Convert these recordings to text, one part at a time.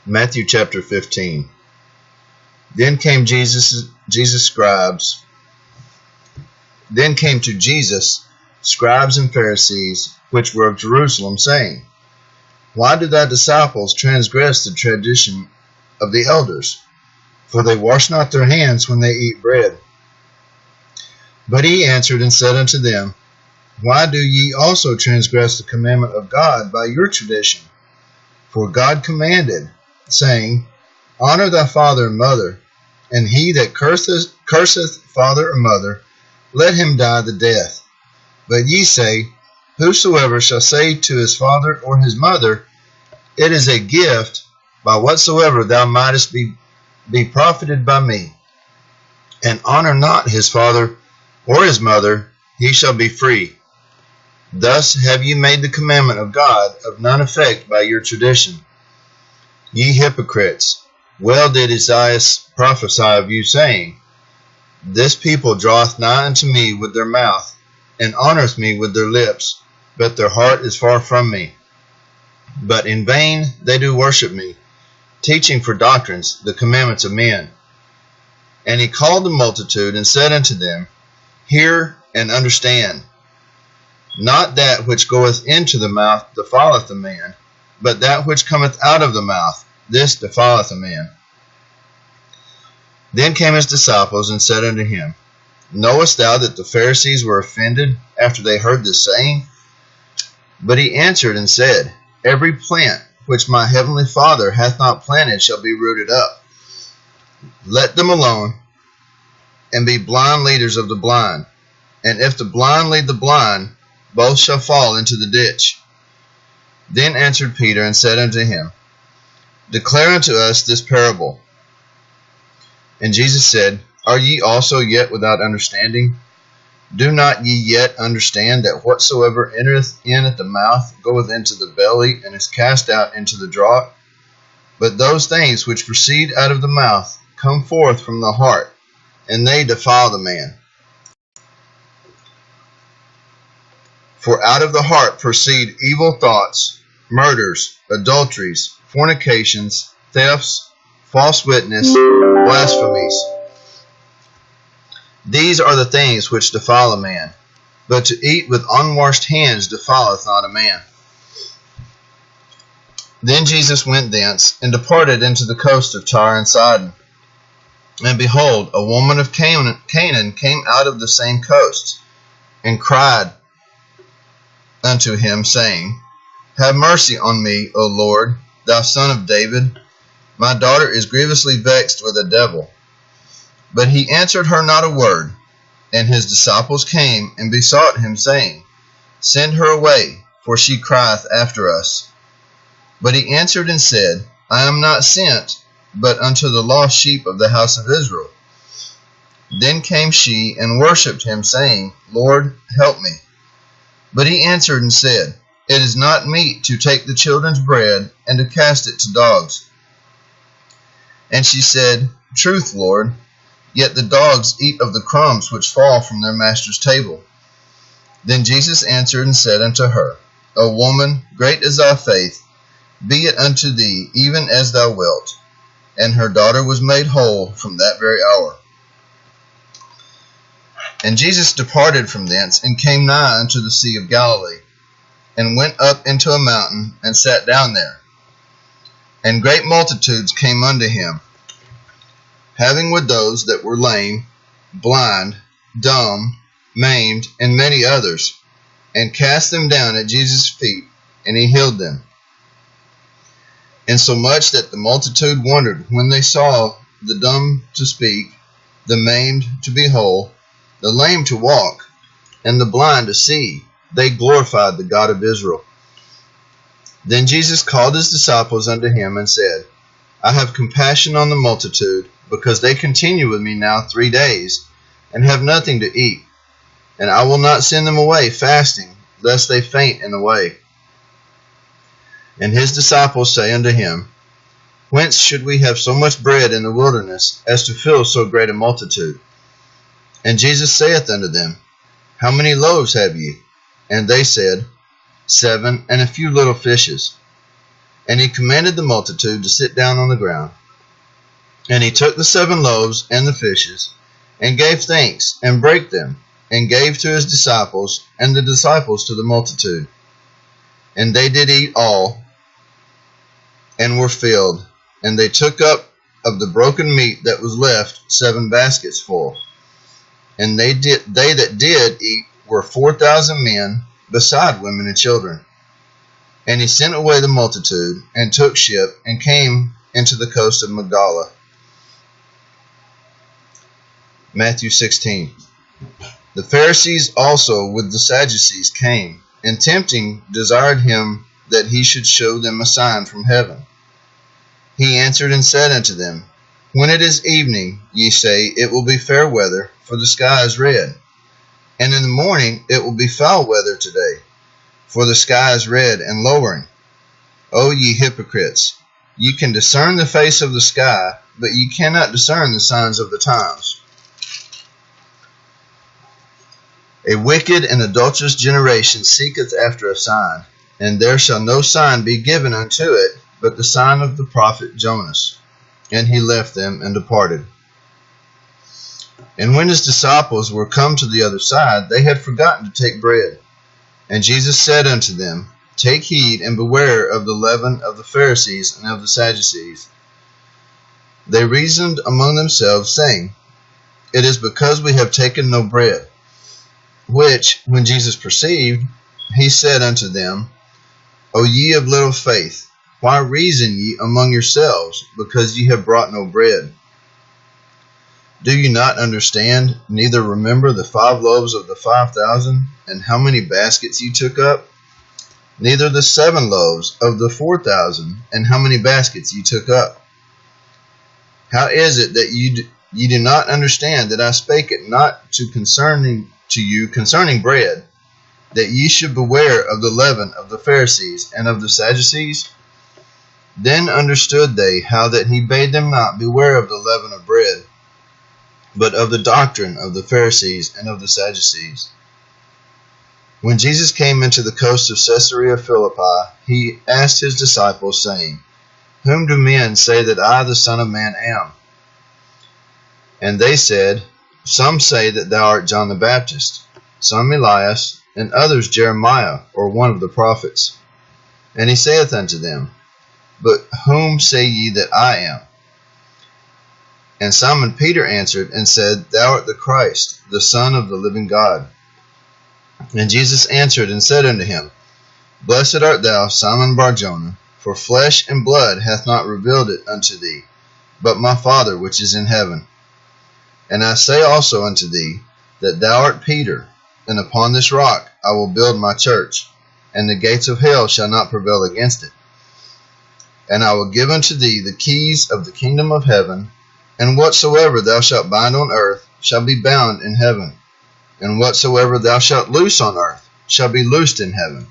Matthew chapter 15. Then came to Jesus scribes and Pharisees, which were of Jerusalem, saying, Why do thy disciples transgress the tradition of the elders? For they wash not their hands when they eat bread. But he answered and said unto them, Why do ye also transgress the commandment of God by your tradition? For God commanded, saying, Honor thy father and mother, and he that curseth father or mother, let him die the death. But ye say, Whosoever shall say to his father or his mother, It is a gift, by whatsoever thou mightest be profited by me, and honor not his father or his mother, he shall be free. Thus have ye made the commandment of God of none effect by your tradition. Ye hypocrites, well did Isaiah prophesy of you, saying, This people draweth nigh unto me with their mouth, and honoureth me with their lips, but their heart is far from me. But in vain they do worship me, teaching for doctrines the commandments of men. And he called the multitude, and said unto them, Hear and understand. Not that which goeth into the mouth defileth a man, but that which cometh out of the mouth, this defileth a man. Then came his disciples, and said unto him, Knowest thou that the Pharisees were offended after they heard this saying? But he answered and said, Every plant which my heavenly Father hath not planted shall be rooted up. Let them alone, and be blind leaders of the blind. And if the blind lead the blind, both shall fall into the ditch. Then answered Peter and said unto him, Declare unto us this parable. And Jesus said, Are ye also yet without understanding? Do not ye yet understand that whatsoever entereth in at the mouth goeth into the belly, and is cast out into the draught? But those things which proceed out of the mouth come forth from the heart, and they defile the man. For out of the heart proceed evil thoughts, murders, adulteries, fornications, thefts, false witness, blasphemies. These are the things which defile a man, but to eat with unwashed hands defileth not a man. Then Jesus went thence, and departed into the coast of Tyre and Sidon. And behold, a woman of Canaan came out of the same coast, and cried unto him, saying, Have mercy on me, O Lord, thou son of David. My daughter is grievously vexed with a devil. But he answered her not a word. And his disciples came and besought him, saying, Send her away, for she crieth after us. But he answered and said, I am not sent, but unto the lost sheep of the house of Israel. Then came she and worshipped him, saying, Lord, help me. But he answered and said, It is not meet to take the children's bread, and to cast it to dogs. And she said, Truth, Lord, yet the dogs eat of the crumbs which fall from their master's table. Then Jesus answered and said unto her, O woman, great is thy faith, be it unto thee even as thou wilt. And her daughter was made whole from that very hour. And Jesus departed from thence, and came nigh unto the Sea of Galilee, and went up into a mountain, and sat down there. And great multitudes came unto him, having with those that were lame, blind, dumb, maimed, and many others, and cast them down at Jesus' feet, and he healed them. Insomuch that the multitude wondered when they saw the dumb to speak, the maimed to be whole, the lame to walk, and the blind to see. They glorified the God of Israel. Then Jesus called his disciples unto him, and said, I have compassion on the multitude, because they continue with me now 3 days, and have nothing to eat. And I will not send them away fasting, lest they faint in the way. And his disciples say unto him, Whence should we have so much bread in the wilderness, as to fill so great a multitude? And Jesus saith unto them, How many loaves have ye? And they said, 7, and a few little fishes. And he commanded the multitude to sit down on the ground. And he took the 7 loaves and the fishes, and gave thanks, and brake them, and gave to his disciples, and the disciples to the multitude. And they did eat all, and were filled. And they took up of the broken meat that was left 7 baskets full. And they that did eat were 4,000 men, beside women and children. And he sent away the multitude, and took ship, and came into the coast of Magdala. Matthew 16. The Pharisees also with the Sadducees came, and tempting desired him that he should show them a sign from heaven. He answered and said unto them, When it is evening, ye say, It will be fair weather, for the sky is red. And in the morning it will be foul weather today, for the sky is red and lowering. O ye hypocrites, ye can discern the face of the sky, but ye cannot discern the signs of the times. A wicked and adulterous generation seeketh after a sign, and there shall no sign be given unto it, but the sign of the prophet Jonas. And he left them and departed. And when his disciples were come to the other side, they had forgotten to take bread. And Jesus said unto them, Take heed and beware of the leaven of the Pharisees and of the Sadducees. They reasoned among themselves, saying, It is because we have taken no bread. Which, when Jesus perceived, he said unto them, O ye of little faith, why reason ye among yourselves, because ye have brought no bread? Do you not understand, neither remember the 5 loaves of the 5,000, and how many baskets ye took up? Neither the 7 loaves of the 4,000, and how many baskets ye took up? How is it that ye do not understand that I spake it not to you concerning bread, that ye should beware of the leaven of the Pharisees and of the Sadducees? Then understood they how that he bade them not beware of the leaven of bread, but of the doctrine of the Pharisees and of the Sadducees. When Jesus came into the coast of Caesarea Philippi, he asked his disciples, saying, Whom do men say that I, the Son of Man, am? And they said, Some say that thou art John the Baptist, some Elias, and others Jeremiah, or one of the prophets. And he saith unto them, But whom say ye that I am? And Simon Peter answered and said, Thou art the Christ, the Son of the living God. And Jesus answered and said unto him, Blessed art thou, Simon Bar-Jonah, for flesh and blood hath not revealed it unto thee, but my Father which is in heaven. And I say also unto thee, that thou art Peter, and upon this rock I will build my church, and the gates of hell shall not prevail against it. And I will give unto thee the keys of the kingdom of heaven, and whatsoever thou shalt bind on earth shall be bound in heaven, and whatsoever thou shalt loose on earth shall be loosed in heaven.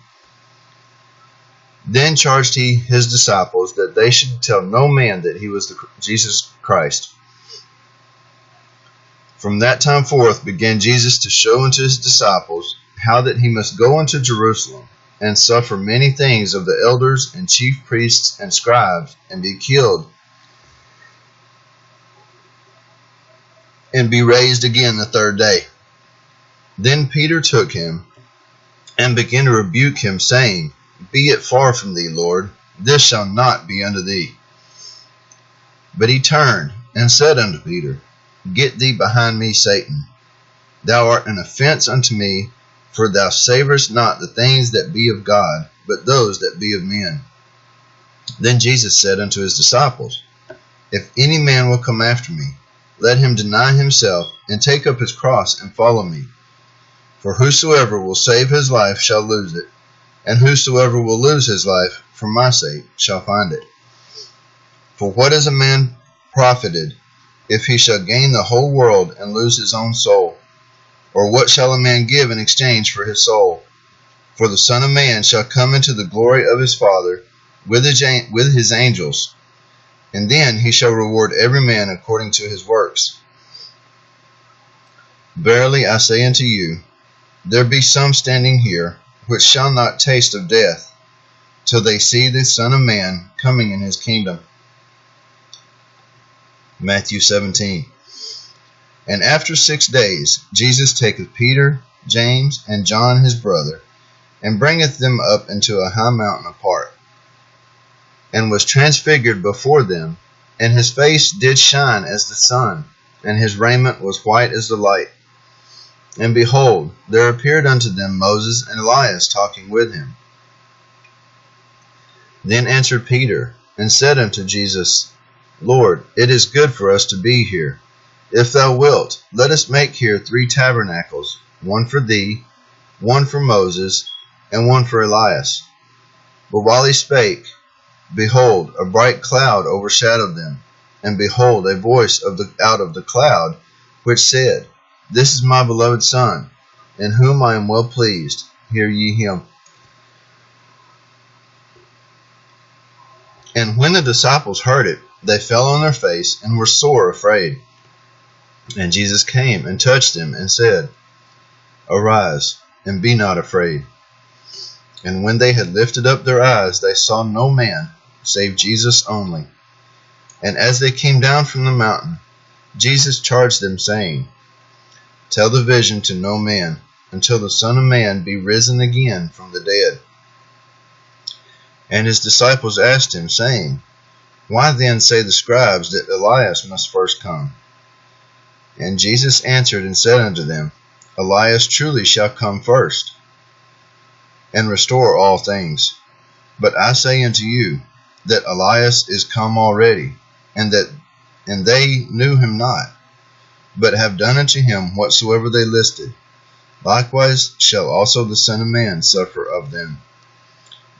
Then charged he his disciples that they should tell no man that he was Jesus Christ. From that time forth began Jesus to show unto his disciples how that he must go unto Jerusalem, and suffer many things of the elders and chief priests and scribes, and be killed, and be raised again the 3rd day. Then Peter took him, and began to rebuke him, saying, Be it far from thee, Lord, this shall not be unto thee. But he turned, and said unto Peter, Get thee behind me, Satan. Thou art an offense unto me, for thou savorest not the things that be of God, but those that be of men. Then Jesus said unto his disciples, If any man will come after me, let him deny himself, and take up his cross, and follow me. For whosoever will save his life shall lose it, and whosoever will lose his life for my sake shall find it. For what is a man profited, if he shall gain the whole world and lose his own soul? Or what shall a man give in exchange for his soul? For the Son of Man shall come into the glory of his Father with his angels, and then he shall reward every man according to his works. Verily I say unto you, there be some standing here which shall not taste of death, till they see the Son of Man coming in his kingdom. Matthew 17. And after 6 days Jesus taketh Peter, James, and John his brother, and bringeth them up into a high mountain apart, and was transfigured before them, and his face did shine as the sun, and his raiment was white as the light. And behold, there appeared unto them Moses and Elias talking with him. Then answered Peter, and said unto Jesus, Lord, it is good for us to be here. If thou wilt, let us make here 3 tabernacles, one for thee, one for Moses, and one for Elias. But while he spake, behold, a bright cloud overshadowed them, and behold, a voice out of the cloud, which said, This is my beloved Son, in whom I am well pleased. Hear ye him. And when the disciples heard it, they fell on their face, and were sore afraid. And Jesus came and touched them, and said, Arise, and be not afraid. And when they had lifted up their eyes, they saw no man, save Jesus only. And as they came down from the mountain, Jesus charged them, saying, Tell the vision to no man, until the Son of Man be risen again from the dead. And his disciples asked him, saying, Why then say the scribes that Elias must first come? And Jesus answered and said unto them, Elias truly shall come first, and restore all things. But I say unto you, that Elias is come already, and they knew him not, but have done unto him whatsoever they listed. Likewise shall also the Son of Man suffer of them.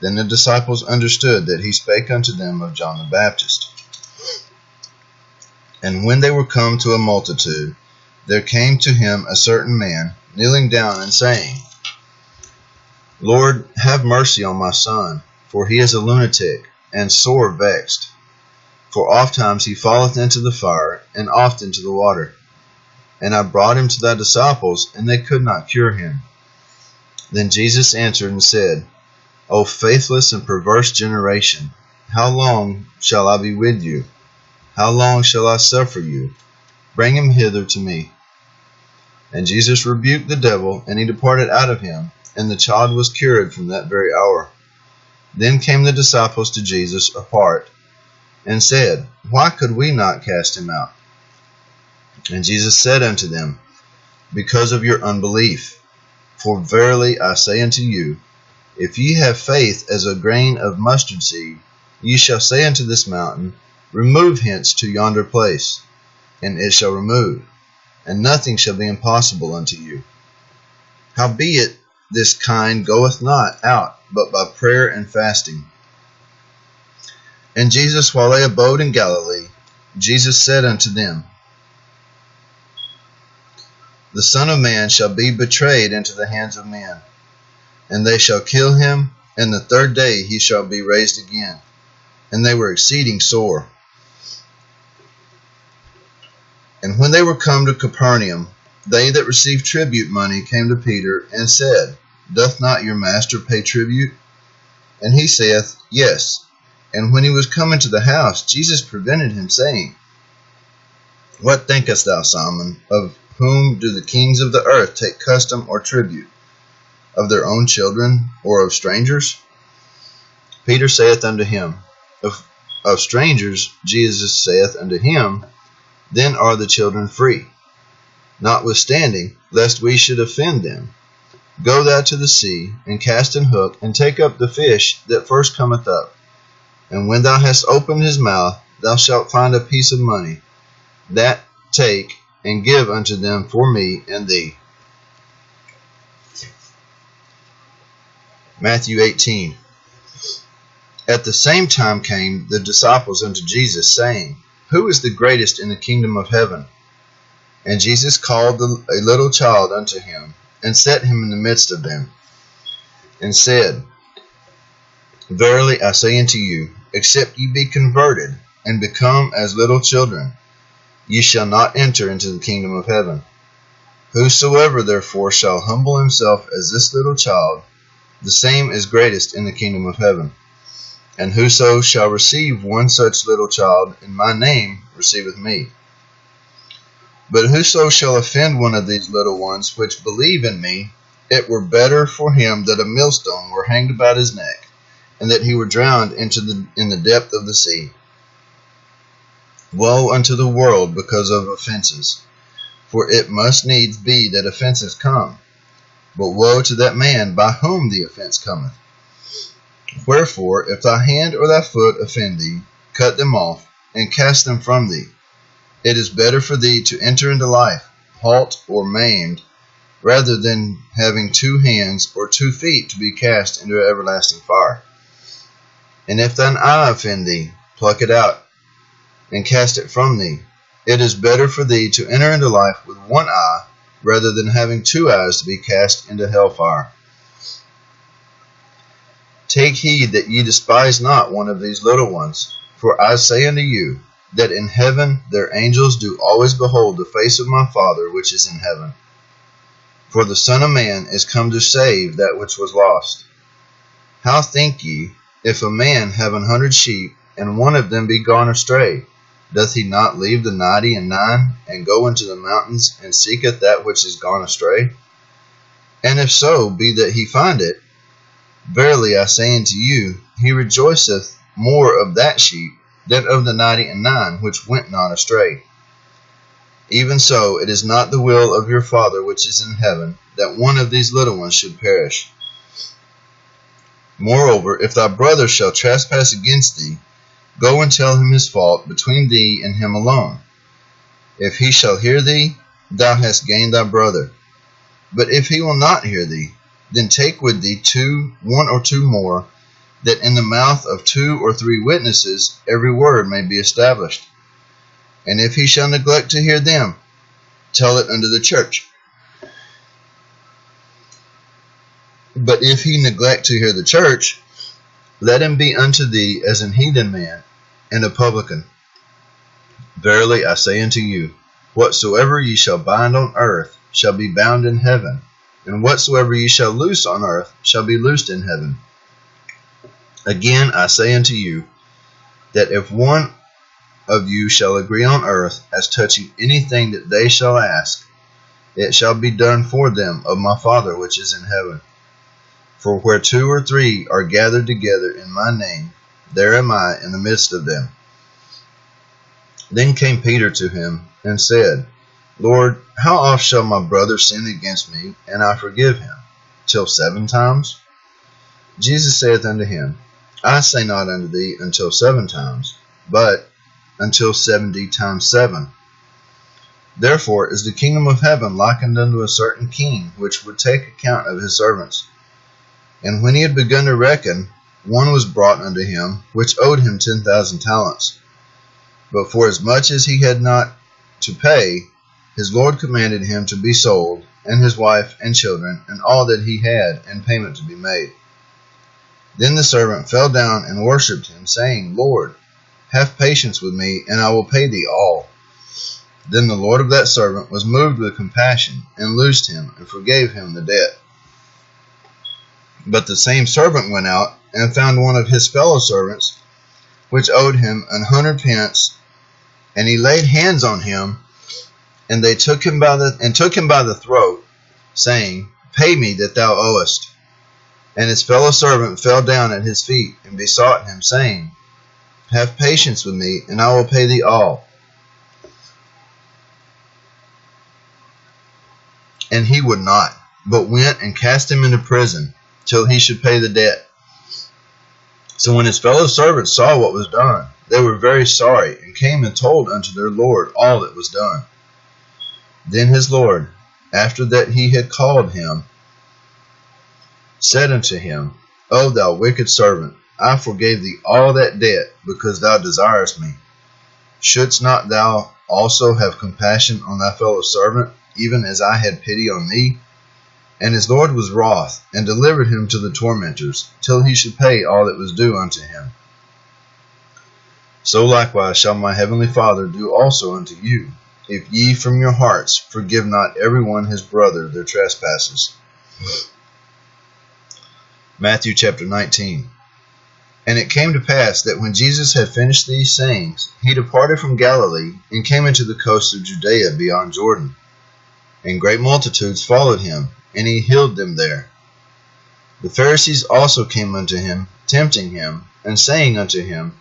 Then the disciples understood that he spake unto them of John the Baptist. And when they were come to a multitude, there came to him a certain man, kneeling down and saying, Lord, have mercy on my son, for he is a lunatic, and sore vexed. For ofttimes he falleth into the fire, and oft into the water. And I brought him to thy disciples, and they could not cure him. Then Jesus answered and said, O faithless and perverse generation, how long shall I be with you? How long shall I suffer you? Bring him hither to me. And Jesus rebuked the devil, and he departed out of him, and the child was cured from that very hour. Then came the disciples to Jesus apart, and said, Why could we not cast him out? And Jesus said unto them, Because of your unbelief. For verily I say unto you, if ye have faith as a grain of mustard seed, ye shall say unto this mountain, Remove hence to yonder place, and it shall remove, and nothing shall be impossible unto you. Howbeit this kind goeth not out, but by prayer and fasting. And Jesus, while they abode in Galilee, Jesus said unto them, The Son of Man shall be betrayed into the hands of men, and they shall kill him, and the 3rd day he shall be raised again. And they were exceeding sore. And when they were come to Capernaum, they that received tribute money came to Peter, and said, Doth not your master pay tribute? And he saith, Yes. And when he was come into the house, Jesus prevented him, saying, What thinkest thou, Simon? Of whom do the kings of the earth take custom or tribute? Of their own children, or of strangers? Peter saith unto him, Of strangers. Jesus saith unto him, Then are the children free. Notwithstanding, lest we should offend them, go thou to the sea, and cast an hook, and take up the fish that first cometh up. And when thou hast opened his mouth, thou shalt find a piece of money. That take, and give unto them for me and thee. Matthew 18. At the same time came the disciples unto Jesus, saying, Who is the greatest in the kingdom of heaven? And Jesus called a little child unto him, and set him in the midst of them, and said, Verily I say unto you, except ye be converted, and become as little children, ye shall not enter into the kingdom of heaven. Whosoever therefore shall humble himself as this little child, the same is greatest in the kingdom of heaven. And whoso shall receive one such little child in my name receiveth me. But whoso shall offend one of these little ones which believe in me, it were better for him that a millstone were hanged about his neck, and that he were drowned in the depth of the sea. Woe unto the world because of offenses, for it must needs be that offenses come. But woe to that man by whom the offense cometh. Wherefore, if thy hand or thy foot offend thee, cut them off, and cast them from thee. It is better for thee to enter into life, halt or maimed, rather than having 2 hands or 2 feet to be cast into everlasting fire. And if thine eye offend thee, pluck it out, and cast it from thee. It is better for thee to enter into life with 1 eye, rather than having 2 eyes to be cast into hellfire. Take heed that ye despise not one of these little ones. For I say unto you, that in heaven their angels do always behold the face of my Father which is in heaven. For the Son of Man is come to save that which was lost. How think ye, if a man have 100 sheep, and one of them be gone astray, doth he not leave the 99, and go into the mountains, and seeketh that which is gone astray? And if so be that he find it, verily I say unto you, he rejoiceth more of that sheep than of the 99 which went not astray. Even so, it is not the will of your Father which is in heaven, that one of these little ones should perish. Moreover, if thy brother shall trespass against thee, go and tell him his fault between thee and him alone. If he shall hear thee, thou hast gained thy brother. But if he will not hear thee, then take with thee 1 or 2 more, that in the mouth of 2 or 3 witnesses every word may be established. And if he shall neglect to hear them, tell it unto the church. But if he neglect to hear the church, let him be unto thee as an heathen man and a publican. Verily I say unto you, whatsoever ye shall bind on earth shall be bound in heaven, and whatsoever ye shall loose on earth shall be loosed in heaven. Again I say unto you, that if one of you shall agree on earth as touching anything that they shall ask, it shall be done for them of my Father which is in heaven. For where 2 or 3 are gathered together in my name, there am I in the midst of them. Then came Peter to him, and said, Lord, how oft shall my brother sin against me, and I forgive him? Till 7 times? Jesus saith unto him, I say not unto thee until 7 times, but until 70 times 7. Therefore is the kingdom of heaven likened unto a certain king, which would take account of his servants. And when he had begun to reckon, one was brought unto him, which owed him 10,000 talents. But for as much as he had not to pay, his Lord commanded him to be sold, and his wife and children, and all that he had, and payment to be made. Then the servant fell down and worshipped him, saying, Lord, have patience with me, and I will pay thee all. Then the Lord of that servant was moved with compassion, and loosed him, and forgave him the debt. But the same servant went out, and found one of his fellow servants, which owed him 100 pence, and he laid hands on him, and they took him by the throat, saying, Pay me that thou owest. And his fellow servant fell down at his feet, and besought him, saying, Have patience with me, and I will pay thee all. And he would not, but went and cast him into prison, till he should pay the debt. So when his fellow servants saw what was done, they were very sorry, and came and told unto their Lord all that was done. Then his Lord, after that he had called him, said unto him, O thou wicked servant, I forgave thee all that debt, because thou desirest me. Shouldst not thou also have compassion on thy fellow servant, even as I had pity on thee? And his Lord was wroth, and delivered him to the tormentors, till he should pay all that was due unto him. So likewise shall my heavenly Father do also unto you, if ye from your hearts forgive not every one his brother their trespasses. Matthew chapter 19. And it came to pass that when Jesus had finished these sayings, he departed from Galilee, and came into the coast of Judea beyond Jordan. And great multitudes followed him, and he healed them there. The Pharisees also came unto him, tempting him, and saying unto him,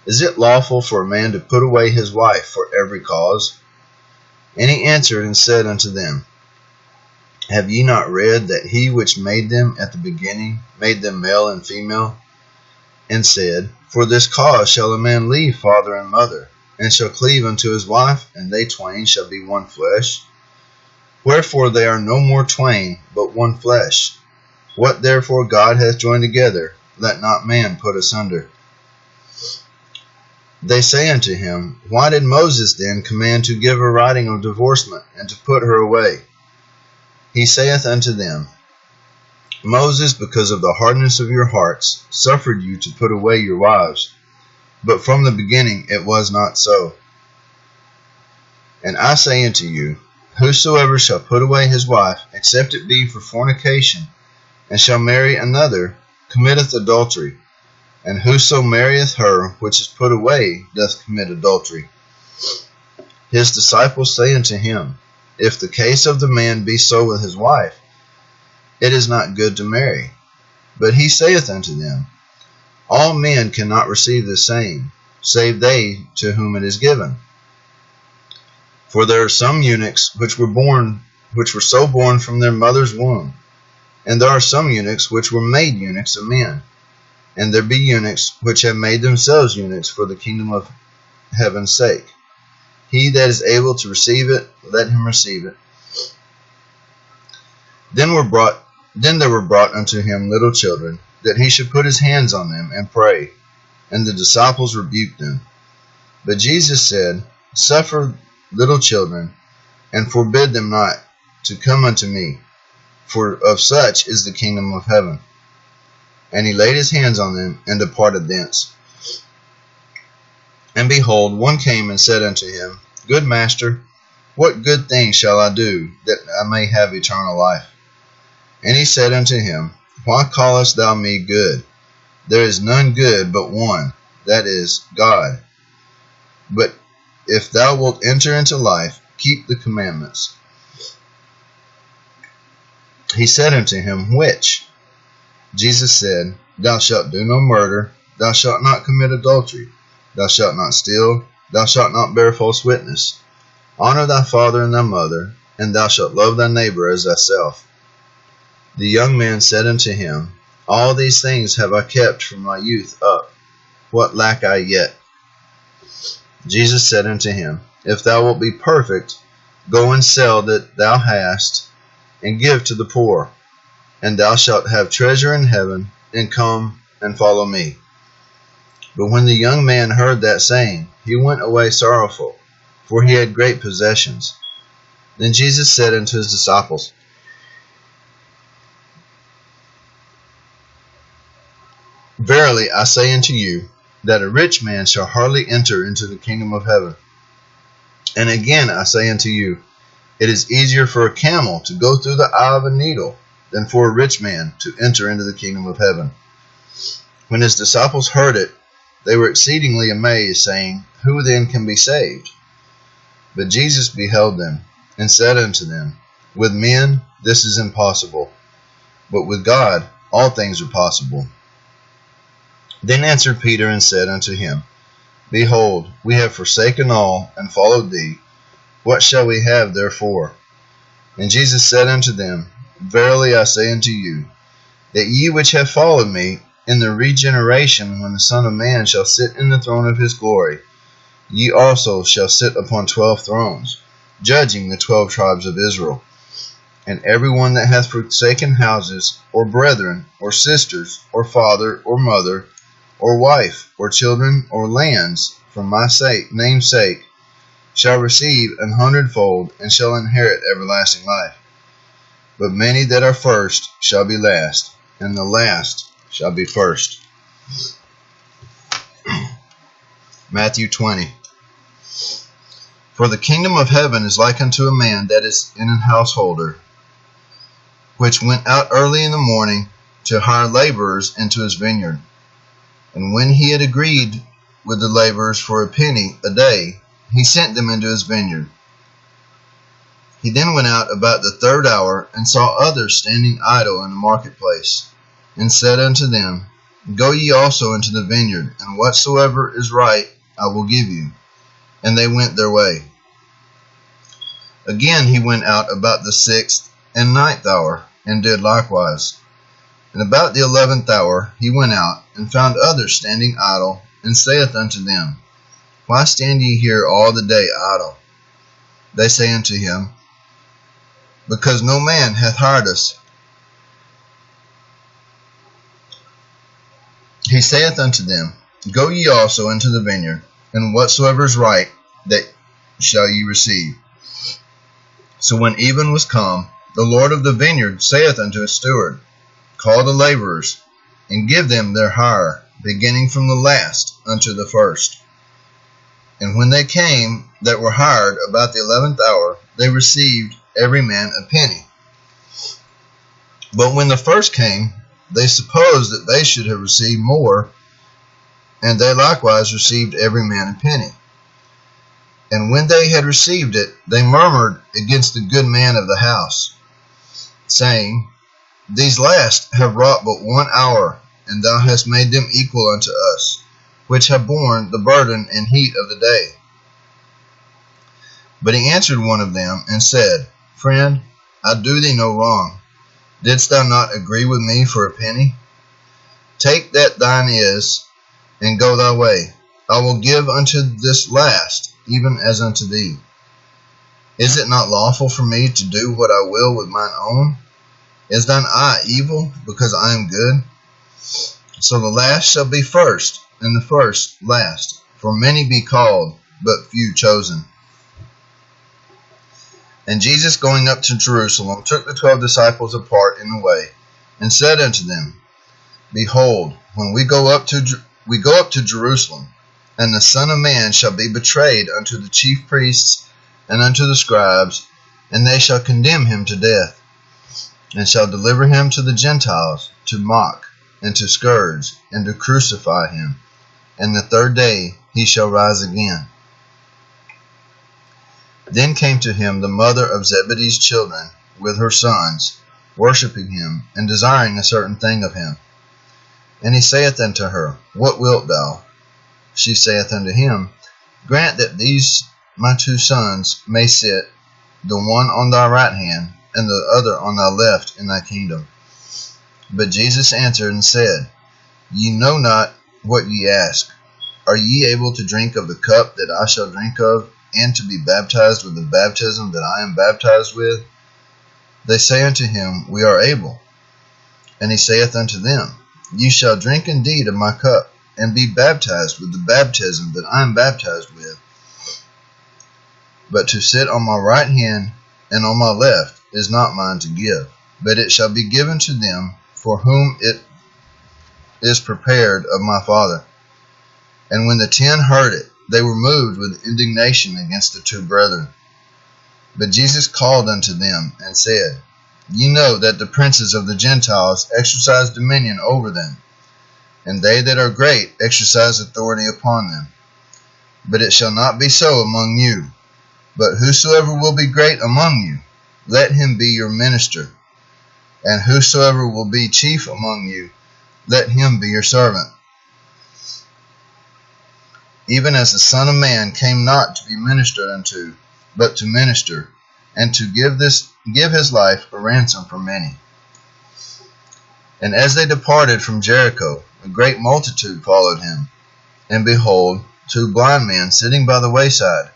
Is it lawful for a man to put away his wife for every cause? And he answered and said unto them, Have ye not read that he which made them at the beginning made them male and female? And said, For this cause shall a man leave father and mother, and shall cleave unto his wife, and they twain shall be one flesh. Wherefore they are no more twain, but one flesh. What therefore God hath joined together, let not man put asunder. They say unto him, Why did Moses then command to give a writing of divorcement, and to put her away? He saith unto them, Moses, because of the hardness of your hearts, suffered you to put away your wives. But from the beginning it was not so. And I say unto you, Whosoever shall put away his wife, except it be for fornication, and shall marry another, committeth adultery. And whoso marrieth her which is put away doth commit adultery. His disciples say unto him, If the case of the man be so with his wife, it is not good to marry. But he saith unto them, All men cannot receive the same, save they to whom it is given. For there are some eunuchs which were so born from their mother's womb, and there are some eunuchs which were made eunuchs of men, and there be eunuchs which have made themselves eunuchs for the kingdom of heaven's sake. He that is able to receive it, let him receive it. Then there were brought unto him little children, that he should put his hands on them and pray. And the disciples rebuked them. But Jesus said, Suffer little children, and forbid them not to come unto me, for of such is the kingdom of heaven. And he laid his hands on them, and departed thence. And behold, one came and said unto him, Good master, what good thing shall I do, that I may have eternal life? And he said unto him, Why callest thou me good? There is none good but one, that is, God. But if thou wilt enter into life, keep the commandments. He said unto him, Which? Jesus said, Thou shalt do no murder, thou shalt not commit adultery, thou shalt not steal, thou shalt not bear false witness. Honor thy father and thy mother, and thou shalt love thy neighbor as thyself. The young man said unto him, All these things have I kept from my youth up. What lack I yet? Jesus said unto him, If thou wilt be perfect, go and sell that thou hast, and give to the poor, and thou shalt have treasure in heaven, and come and follow me. But when the young man heard that saying, he went away sorrowful, for he had great possessions. Then Jesus said unto his disciples, Verily I say unto you, that a rich man shall hardly enter into the kingdom of heaven. And again I say unto you, it is easier for a camel to go through the eye of a needle than for a rich man to enter into the kingdom of heaven. When his disciples heard it, they were exceedingly amazed, saying, Who then can be saved? But Jesus beheld them, and said unto them, With men this is impossible, but with God all things are possible. Then answered Peter and said unto him, Behold, we have forsaken all, and followed thee. What shall we have therefore? And Jesus said unto them, Verily I say unto you, that ye which have followed me, in the regeneration when the Son of Man shall sit in the throne of his glory, ye also shall sit upon 12 thrones, judging the 12 tribes of Israel. And every one that hath forsaken houses, or brethren, or sisters, or father, or mother, or wife, or children, or lands, for my name's sake, shall receive 100-fold, and shall inherit everlasting life. But many that are first shall be last, and the last shall be first. Matthew 20. For the kingdom of heaven is like unto a man that is in an householder, which went out early in the morning to hire laborers into his vineyard. And when he had agreed with the laborers for a penny a day, he sent them into his vineyard. He then went out about the third hour, and saw others standing idle in the marketplace, and said unto them, Go ye also into the vineyard, and whatsoever is right I will give you. And they went their way. Again he went out about the 6th and 9th hour, and did likewise. And about the 11th hour he went out, and found others standing idle, and saith unto them, Why stand ye here all the day idle? They say unto him, Because no man hath hired us. He saith unto them, Go ye also into the vineyard, and whatsoever is right, that shall ye receive. So when even was come, the Lord of the vineyard saith unto his steward, Call the laborers, and give them their hire, beginning from the last unto the first. And when they came that were hired about the 11th hour, they received every man a penny. But when the first came, they supposed that they should have received more, and they likewise received every man a penny. And when they had received it, they murmured against the good man of the house, saying, These last have wrought but 1 hour, and thou hast made them equal unto us, which have borne the burden and heat of the day. But he answered one of them, and said, Friend, I do thee no wrong. Didst thou not agree with me for a penny? Take that thine is, and go thy way. I will give unto this last, even as unto thee. Is it not lawful for me to do what I will with mine own? Is thine eye evil, because I am good? So the last shall be first, and the first last. For many be called, but few chosen. And Jesus, going up to Jerusalem, took the 12 disciples apart in the way, and said unto them, Behold, when we go up to Jerusalem, and the Son of Man shall be betrayed unto the chief priests and unto the scribes, and they shall condemn him to death, and shall deliver him to the Gentiles to mock, and to scourge, and to crucify him. And the third day he shall rise again. Then came to him the mother of Zebedee's children with her sons, worshipping him, and desiring a certain thing of him. And he saith unto her, What wilt thou? She saith unto him, Grant that these my 2 sons may sit, the one on thy right hand, and the other on thy left, in thy kingdom. But Jesus answered and said, Ye know not what ye ask. Are ye able to drink of the cup that I shall drink of, and to be baptized with the baptism that I am baptized with? They say unto him, We are able. And he saith unto them, Ye shall drink indeed of my cup, and be baptized with the baptism that I am baptized with. But to sit on my right hand and on my left is not mine to give, but it shall be given to them for whom it is prepared of my Father. And when the 10 heard it, they were moved with indignation against the 2 brethren. But Jesus called unto them, and said, Ye know that the princes of the Gentiles exercise dominion over them, and they that are great exercise authority upon them. But it shall not be so among you. But whosoever will be great among you, let him be your minister. And whosoever will be chief among you, let him be your servant. Even as the Son of Man came not to be ministered unto, but to minister, and to give his life a ransom for many. And as they departed from Jericho, a great multitude followed him. And behold, 2 blind men sitting by the wayside,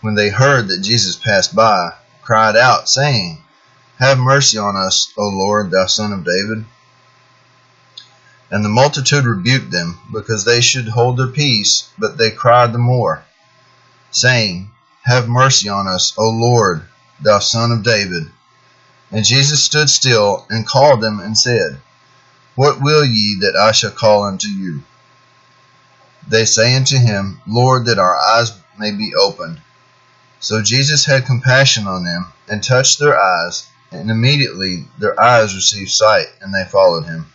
when they heard that Jesus passed by, cried out, saying, Have mercy on us, O Lord, thou Son of David. And the multitude rebuked them, because they should hold their peace, but they cried the more, saying, Have mercy on us, O Lord, thou Son of David. And Jesus stood still, and called them, and said, What will ye that I shall call unto you? They say unto him, Lord, that our eyes may be opened. So Jesus had compassion on them, and touched their eyes, and immediately their eyes received sight, and they followed him.